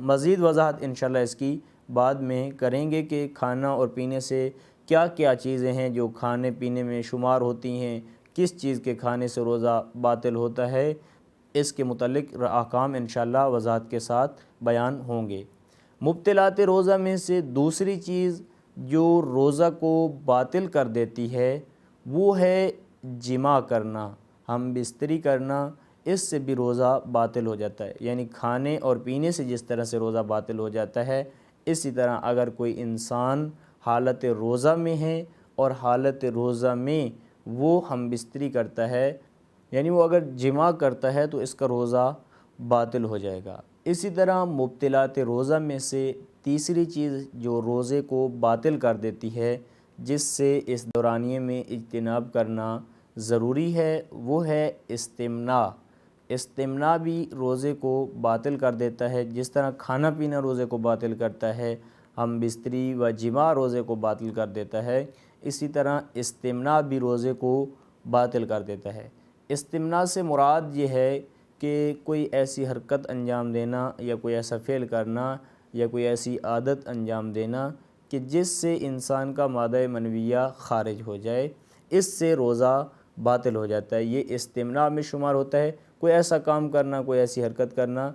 مزید وضاحت انشاءاللہ اس کی بعد میں کریں گے کہ کھانا اور پینے سے کیا کیا چیزیں ہیں جو کھانے پینے میں شمار ہوتی ہیں، کس چیز کے کھانے سے روزہ باطل ہوتا ہے، اس کے متعلق احکام انشاءاللہ وضاحت کے ساتھ بیان ہوں گے۔ مبطلات روزہ میں سے دوسری چیز جو روزہ کو باطل کر دیتی ہے وہ ہے جماع کرنا، ہم بستری کرنا، اس سے بھی روزہ باطل ہو جاتا ہے۔ یعنی کھانے اور پینے سے جس طرح سے روزہ باطل ہو جاتا ہے، اسی طرح اگر کوئی انسان حالت روزہ میں ہے اور حالت روزہ میں وہ ہم بستری کرتا ہے، یعنی وہ اگر جماع کرتا ہے تو اس کا روزہ باطل ہو جائے گا۔ اسی طرح مبطلات روزہ میں سے تیسری چیز جو روزے کو باطل کر دیتی ہے، جس سے اس دورانیے میں اجتناب کرنا ضروری ہے، وہ ہے استمناء۔ استمناء بھی روزے کو باطل کر دیتا ہے، جس طرح کھانا پینا روزے کو باطل کرتا ہے، ہم بستری و جماع روزے کو باطل کر دیتا ہے، اسی طرح استمناء بھی روزے کو باطل کر دیتا ہے۔ استمناء سے مراد یہ ہے کہ کوئی ایسی حرکت انجام دینا یا کوئی ایسا فعل کرنا یا کوئی ایسی عادت انجام دینا کہ جس سے انسان کا مادہ منویہ خارج ہو جائے، اس سے روزہ باطل ہو جاتا ہے۔ یہ استمناء میں شمار ہوتا ہے، کوئی ایسا کام کرنا، کوئی ایسی حرکت کرنا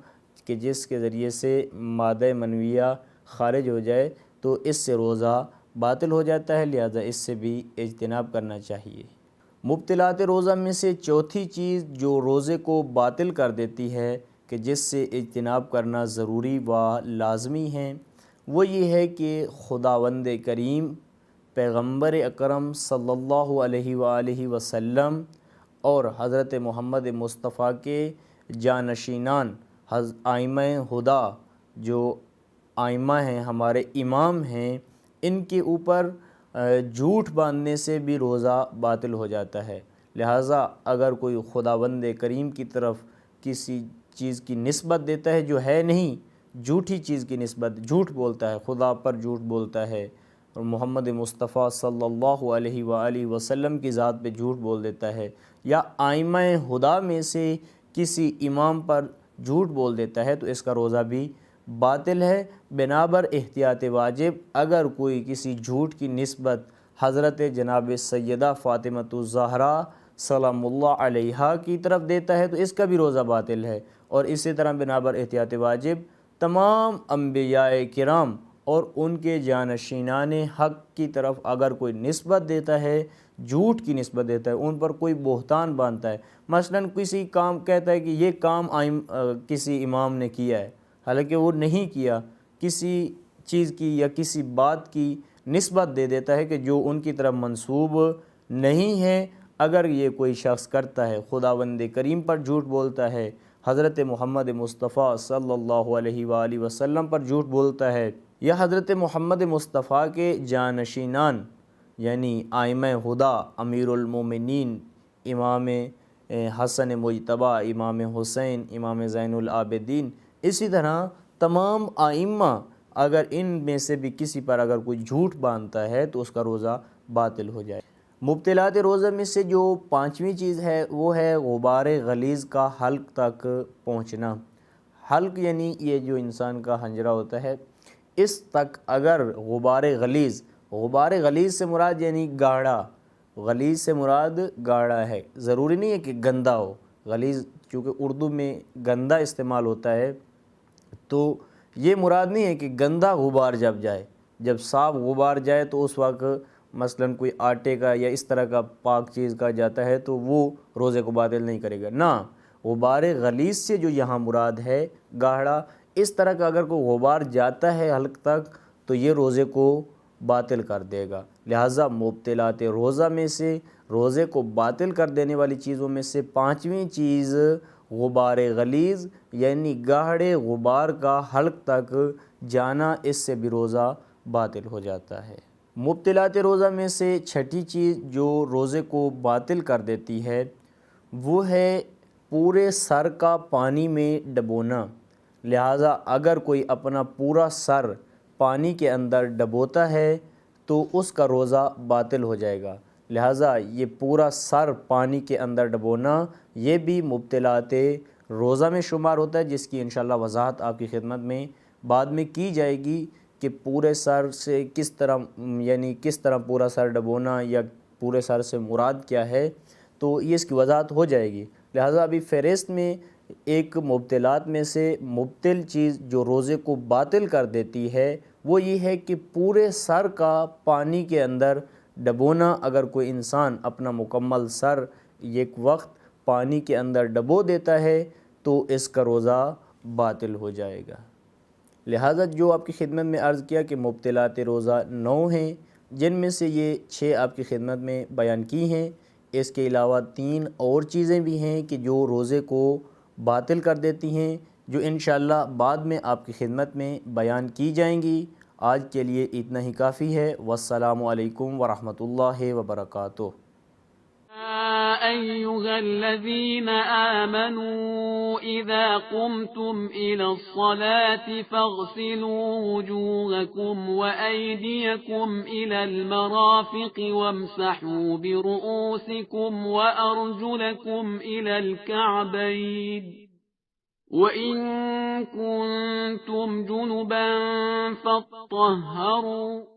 کہ جس کے ذریعے سے مادہ منویہ خارج ہو جائے، تو اس سے روزہ باطل ہو جاتا ہے، لہذا اس سے بھی اجتناب کرنا چاہیے۔ مبطلات روزہ میں سے چوتھی چیز جو روزے کو باطل کر دیتی ہے کہ جس سے اجتناب کرنا ضروری و لازمی ہے، وہ یہ ہے کہ خداوند کریم پیغمبر اکرم صلی اللہ علیہ وآلہ وسلم اور حضرت محمد مصطفیٰ کے جانشینان ائمہ ہدی جو ائمہ ہیں، ہمارے امام ہیں، ان کے اوپر جھوٹ باندھنے سے بھی روزہ باطل ہو جاتا ہے۔ لہٰذا اگر کوئی خداوند کریم کی طرف کسی چیز کی نسبت دیتا ہے جو ہے نہیں، جھوٹی چیز کی نسبت، جھوٹ بولتا ہے، خدا پر جھوٹ بولتا ہے، اور محمد مصطفیٰ صلی اللہ علیہ وآلہ وسلم کی ذات پہ جھوٹ بول دیتا ہے، یا ائمہ ہدی میں سے کسی امام پر جھوٹ بول دیتا ہے، تو اس کا روزہ بھی باطل ہے۔ بنابر احتیاط واجب اگر کوئی کسی جھوٹ کی نسبت حضرت جناب سیدہ فاطمۃ الزہرا سلام اللہ علیہا کی طرف دیتا ہے تو اس کا بھی روزہ باطل ہے۔ اور اسی طرح بنابر احتیاط واجب تمام انبیاء کرام اور ان کے جانشینان حق کی طرف اگر کوئی نسبت دیتا ہے، جھوٹ کی نسبت دیتا ہے، ان پر کوئی بہتان باندھتا ہے، مثلا کسی کام کہتا ہے کہ یہ کام کسی امام نے کیا ہے، حالانکہ وہ نہیں کیا، کسی چیز کی یا کسی بات کی نسبت دے دیتا ہے کہ جو ان کی طرف منسوب نہیں ہے، اگر یہ کوئی شخص کرتا ہے، خداوند کریم پر جھوٹ بولتا ہے، حضرت محمد مصطفیٰ صلی اللہ علیہ وآلہ وسلم پر جھوٹ بولتا ہے، یا حضرت محمد مصطفیٰ کے جانشینان یعنی ائمہ ہدی، امیر المومنین، امام حسن مجتبی، امام حسین، امام زین العابدین، اسی طرح تمام ائمہ، اگر ان میں سے بھی کسی پر اگر کوئی جھوٹ باندھتا ہے تو اس کا روزہ باطل ہو جائے۔ مبطلات روزہ میں سے جو پانچویں چیز ہے وہ ہے غبار غلیظ کا حلق تک پہنچنا۔ حلق یعنی یہ جو انسان کا حنجرہ ہوتا ہے، اس تک اگر غبار غلیظ سے مراد یعنی گاڑھا، غلیظ سے مراد گاڑھا ہے، ضروری نہیں ہے کہ گندا ہو، غلیظ چونکہ اردو میں گندا استعمال ہوتا ہے، تو یہ مراد نہیں ہے کہ گندا غبار جب صاف غبار جائے تو اس وقت مثلا کوئی آٹے کا یا اس طرح کا پاک چیز کا جاتا ہے تو وہ روزے کو باطل نہیں کرے گا، نہ، غبار غلیظ سے جو یہاں مراد ہے گاڑھا، اس طرح کا اگر کوئی غبار جاتا ہے حلق تک تو یہ روزے کو باطل کر دے گا۔ لہٰذا مبطلات روزہ میں سے، روزے کو باطل کر دینے والی چیزوں میں سے پانچویں چیز غبار غلیظ یعنی گاڑھے غبار کا حلق تک جانا، اس سے بھی روزہ باطل ہو جاتا ہے۔ مبطلات روزہ میں سے چھٹی چیز جو روزے کو باطل کر دیتی ہے وہ ہے پورے سر کا پانی میں ڈبونا۔ لہٰذا اگر کوئی اپنا پورا سر پانی کے اندر ڈبوتا ہے تو اس کا روزہ باطل ہو جائے گا۔ لہٰذا یہ پورا سر پانی کے اندر ڈبونا یہ بھی مبطلات روزہ میں شمار ہوتا ہے، جس کی انشاءاللہ وضاحت آپ کی خدمت میں بعد میں کی جائے گی کہ پورے سر سے کس طرح یعنی کس طرح پورا سر ڈبونا یا پورے سر سے مراد کیا ہے، تو یہ اس کی وضاحت ہو جائے گی۔ لہٰذا ابھی فہرست میں ایک مبتلات میں سے مبتل چیز جو روزے کو باطل کر دیتی ہے وہ یہ ہے کہ پورے سر کا پانی کے اندر ڈبونا۔ اگر کوئی انسان اپنا مکمل سر ایک وقت پانی کے اندر ڈبو دیتا ہے تو اس کا روزہ باطل ہو جائے گا۔ لہٰذا جو آپ کی خدمت میں عرض کیا کہ مبتلات روزہ 9 ہیں، جن میں سے یہ 6 آپ کی خدمت میں بیان کی ہیں۔ اس کے علاوہ 3 اور چیزیں بھی ہیں کہ جو روزے کو باطل کر دیتی ہیں، جو انشاءاللہ بعد میں آپ کی خدمت میں بیان کی جائیں گی۔ آج کے لیے اتنا ہی کافی ہے۔ والسلام علیکم ورحمۃ اللہ وبرکاتہ۔ أيها الذين آمنوا إذا قمتم إلى الصلاة فاغسلوا وجوهكم وأيديكم إلى المرافق وامسحوا برؤوسكم وأرجلكم إلى الكعبين وإن كنتم جنبا فاطهروا